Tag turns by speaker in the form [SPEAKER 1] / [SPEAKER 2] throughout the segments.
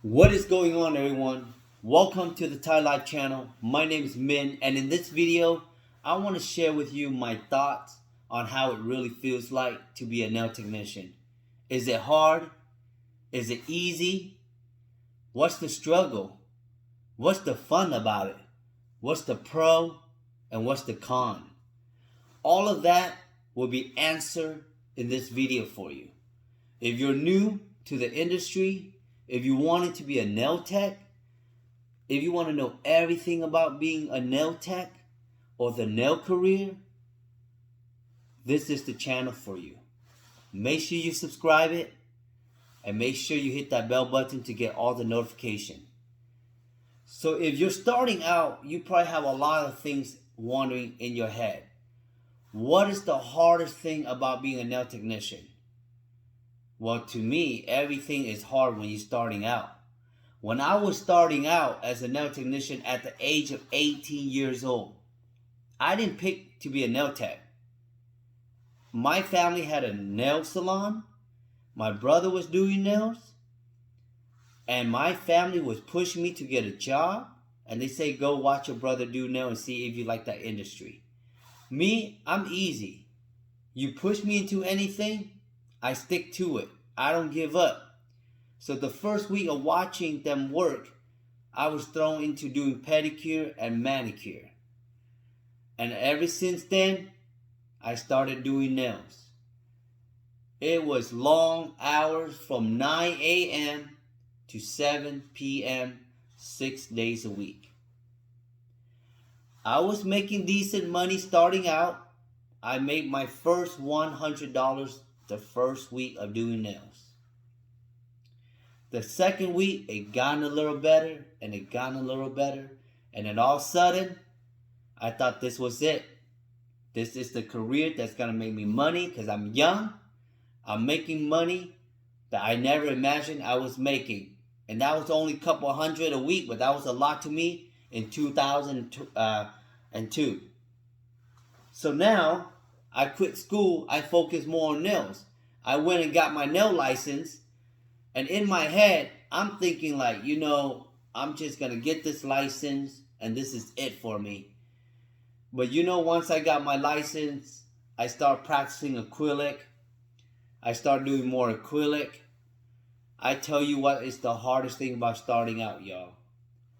[SPEAKER 1] What is going on, everyone? Welcome to the THAI Lyfe Channel. My name is Min, and in this video, I want to share with you my thoughts on how it really feels like to be a nail technician. Is it hard? Is it easy? What's the struggle? What's the fun about it? What's the pro and what's the con? All of that will be answered in this video for you. If you're new to the industry, if you wanted to be a nail tech, if you want to know everything about being a nail tech or the nail career, this is the channel for you. Make sure you subscribe it and make sure you hit that bell button to get all the notification. So if you're starting out, you probably have a lot of things wandering in your head. What is the hardest thing about being a nail technician? Well, to me, everything is hard when you're starting out. When I was starting out as a nail technician at the age of 18 years old, I didn't pick to be a nail tech. My family had a nail salon. My brother was doing nails. And my family was pushing me to get a job. And they say, go watch your brother do nails and see if you like that industry. Me, I'm easy. You push me into anything, I stick to it. I don't give up. So the first week of watching them work, I was thrown into doing pedicure and manicure. And ever since then, I started doing nails. It was long hours from 9 a.m. to 7 p.m. 6 days a week. I was making decent money starting out. I made my first $100 the first week of doing nails. The second week, it got a little better, and it got a little better. And then all of a sudden, I thought this was it. This is the career that's going to make me money because I'm young. I'm making money that I never imagined I was making. And that was only a couple hundred a week, but that was a lot to me in 2002. So now, I quit school. I focus more on nails. I went and got my nail license. And in my head, I'm thinking like, I'm just going to get this license and this is it for me. But once I got my license, I started practicing acrylic. I started doing more acrylic. I tell you what is the hardest thing about starting out, y'all.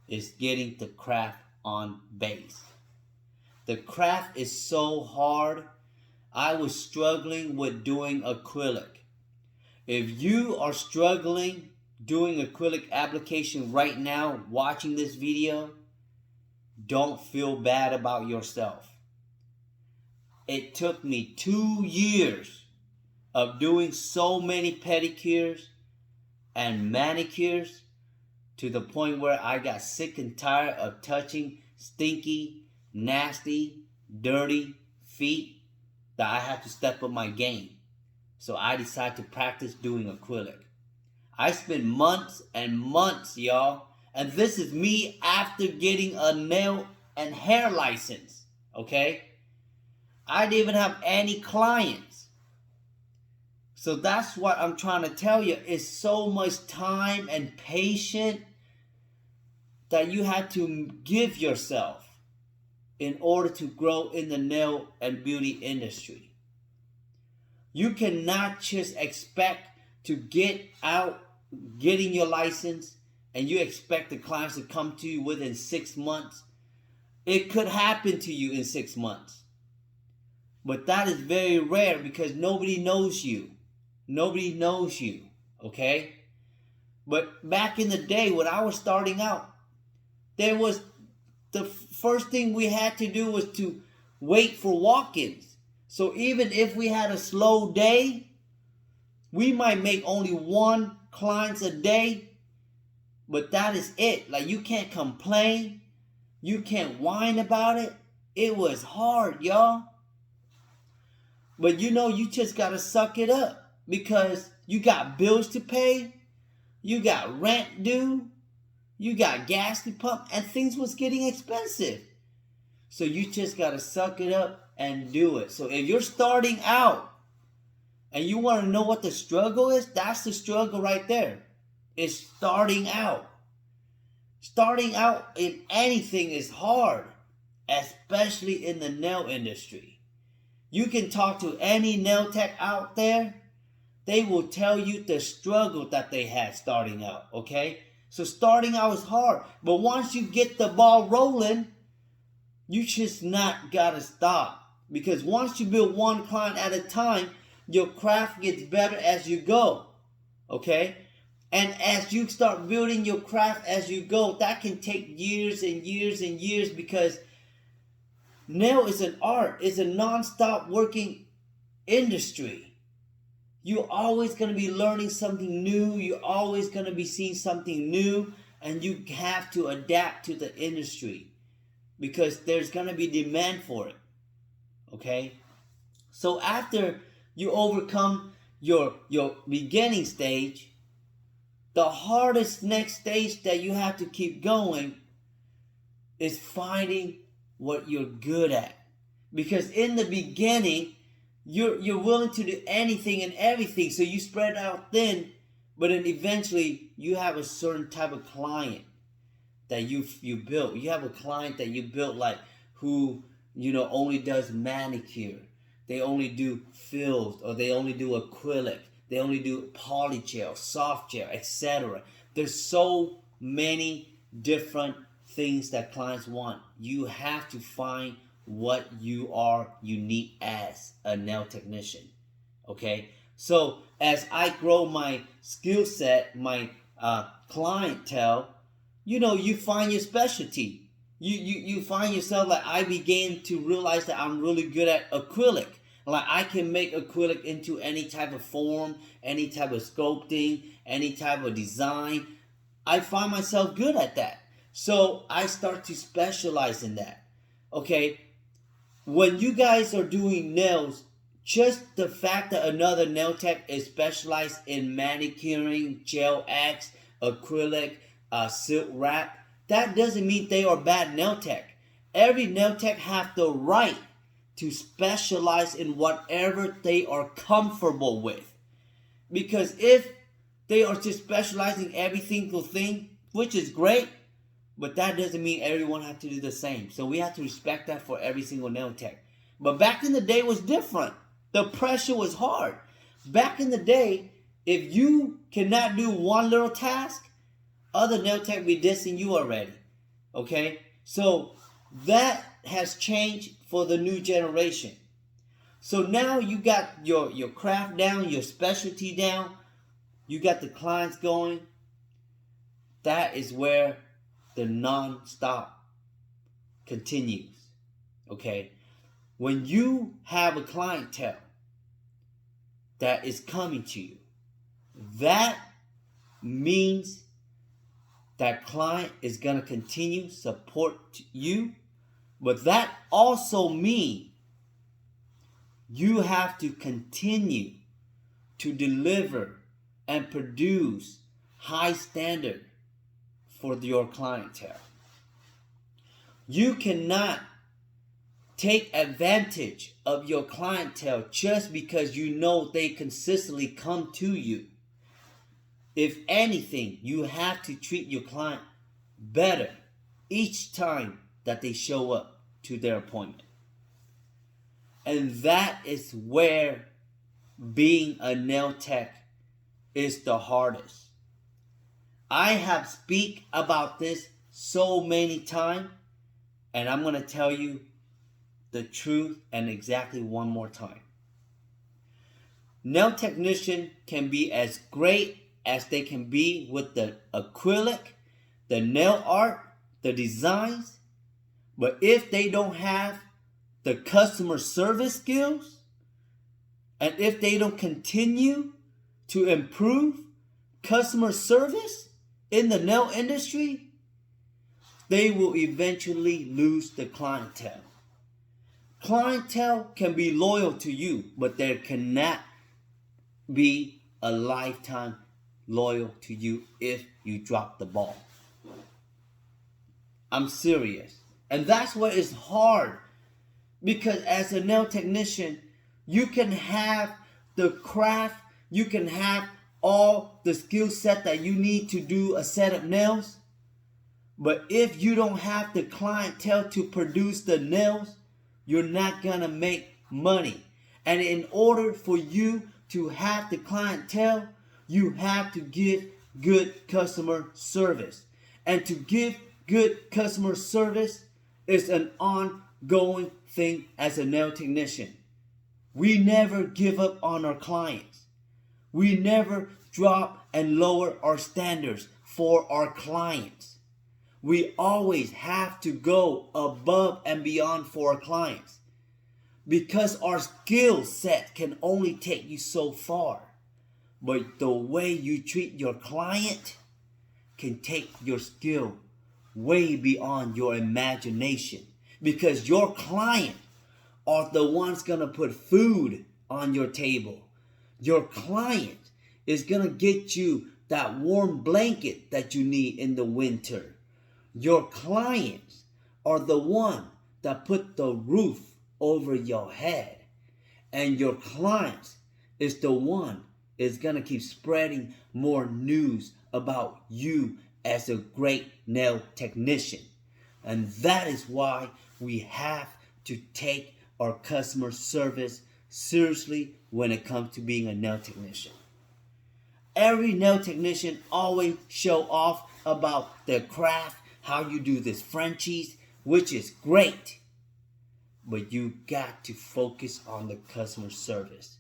[SPEAKER 1] Is getting the craft on base. The craft is so hard. I was struggling with doing acrylic. If you are struggling doing acrylic application right now, watching this video, don't feel bad about yourself. It took me 2 years of doing so many pedicures and manicures to the point where I got sick and tired of touching stinky, nasty, dirty feet that I had to step up my game. So I decided to practice doing acrylic. I spent months and months, y'all. And this is me after getting a nail and hair license, okay? I didn't even have any clients. So that's what I'm trying to tell you. It's so much time and patience that you have to give yourself in order to grow in the nail and beauty industry. You cannot just expect to get out getting your license and you expect the clients to come to you within 6 months. It could happen to you in 6 months. But that is very rare because nobody knows you. Nobody knows you, okay? But back in the day when I was starting out, the first thing we had to do was to wait for walk-ins. So even if we had a slow day, we might make only 1 client a day, but that is it. Like, you can't complain. You can't whine about it. It was hard, y'all. But you just got to suck it up because you got bills to pay. You got rent due. You got gas to pump, and things was getting expensive. So you just got to suck it up and do it. So if you're starting out and you want to know what the struggle is, that's the struggle right there. is starting out. Starting out in anything is hard, especially in the nail industry. You can talk to any nail tech out there. They will tell you the struggle that they had starting out, okay? So starting out is hard. But once you get the ball rolling, you just not gotta stop. Because once you build one client at a time, your craft gets better as you go, okay? And as you start building your craft as you go, that can take years and years and years, because nail is an art. It's a non-stop working industry. You're always going to be learning something new. You're always going to be seeing something new. And you have to adapt to the industry, because there's going to be demand for it. Okay? So after you overcome your beginning stage, the hardest next stage that you have to keep going is finding what you're good at. Because in the beginning, you're willing to do anything and everything, so you spread out thin, but then eventually you have a certain type of client that you built. You have a client that you built, like, who only does manicure. They only do fills, or they only do acrylic. They only do polygel, soft gel, etc. There's so many different things that clients want. You have to find what you are unique as a nail technician. Okay? So as I grow my skill set, my clientele, you find your specialty. You find yourself, like, I began to realize that I'm really good at acrylic. Like, I can make acrylic into any type of form, any type of sculpting, any type of design. I find myself good at that. So I start to specialize in that. Okay? When you guys are doing nails, just the fact that another nail tech is specialized in manicuring, gel X, acrylic, silk wrap, that doesn't mean they are bad nail tech. Every nail tech has the right to specialize in whatever they are comfortable with. Because if they are just specializing every single thing, which is great, but that doesn't mean everyone has to do the same. So we have to respect that for every single nail tech. But back in the day, it was different. The pressure was hard. Back in the day, if you cannot do one little task, other nail tech be dissing you already. Okay? So that has changed for the new generation. So now you got your craft down, your specialty down, you got the clients going. That is where the non-stop continues. Okay? When you have a clientele that is coming to you, that means that client is going to continue support you, but that also means you have to continue to deliver and produce high standard for your clientele. You cannot take advantage of your clientele just because you know they consistently come to you. If anything, you have to treat your client better each time that they show up to their appointment. And that is where being a nail tech is the hardest. I have speak about this so many times, and I'm going to tell you the truth and exactly one more time. Nail technician can be as great as they can be with the acrylic, the nail art, the designs, but if they don't have the customer service skills, and if they don't continue to improve customer service in the nail industry, they will eventually lose the clientele. Clientele can be loyal to you, but there cannot be a lifetime loyal to you if you drop the ball. I'm serious. And that's what is hard. Because as a nail technician, you can have the craft, you can have all the skill set that you need to do a set of nails. But if you don't have the clientele to produce the nails, you're not gonna make money. And in order for you to have the clientele, you have to give good customer service. And to give good customer service is an ongoing thing as a nail technician. We never give up on our clients. We never drop and lower our standards for our clients. We always have to go above and beyond for our clients, because our skill set can only take you so far. But the way you treat your client can take your skill way beyond your imagination, because your client are the ones gonna put food on your table. Your client is gonna get you that warm blanket that you need in the winter. Your clients are the one that put the roof over your head. And your clients is the one is gonna keep spreading more news about you as a great nail technician. And that is why we have to take our customer service seriously when it comes to being a nail technician. Every nail technician always show off about their craft, how you do this Frenchies, which is great. But you got to focus on the customer service.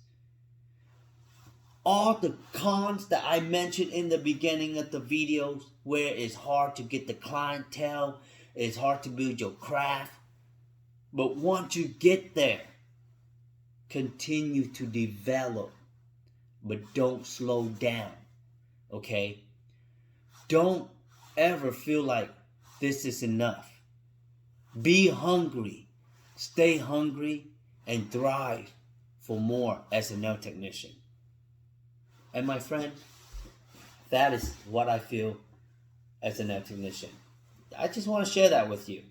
[SPEAKER 1] All the cons that I mentioned in the beginning of the videos, where it's hard to get the clientele, it's hard to build your craft. But once you get there, continue to develop, but don't slow down, okay? Don't ever feel like this is enough. Be hungry, stay hungry, and thrive for more as a nail technician. And my friend, that is what I feel as a nail technician. I just want to share that with you.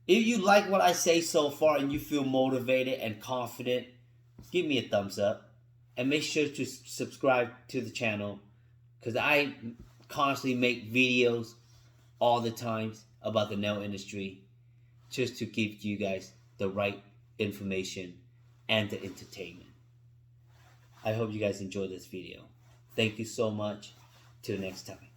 [SPEAKER 1] If you like what I say so far and you feel motivated and confident, give me a thumbs up. And make sure to subscribe to the channel, because I constantly make videos all the time about the nail industry, just to give you guys the right information and the entertainment. I hope you guys enjoyed this video. Thank you so much. Till next time.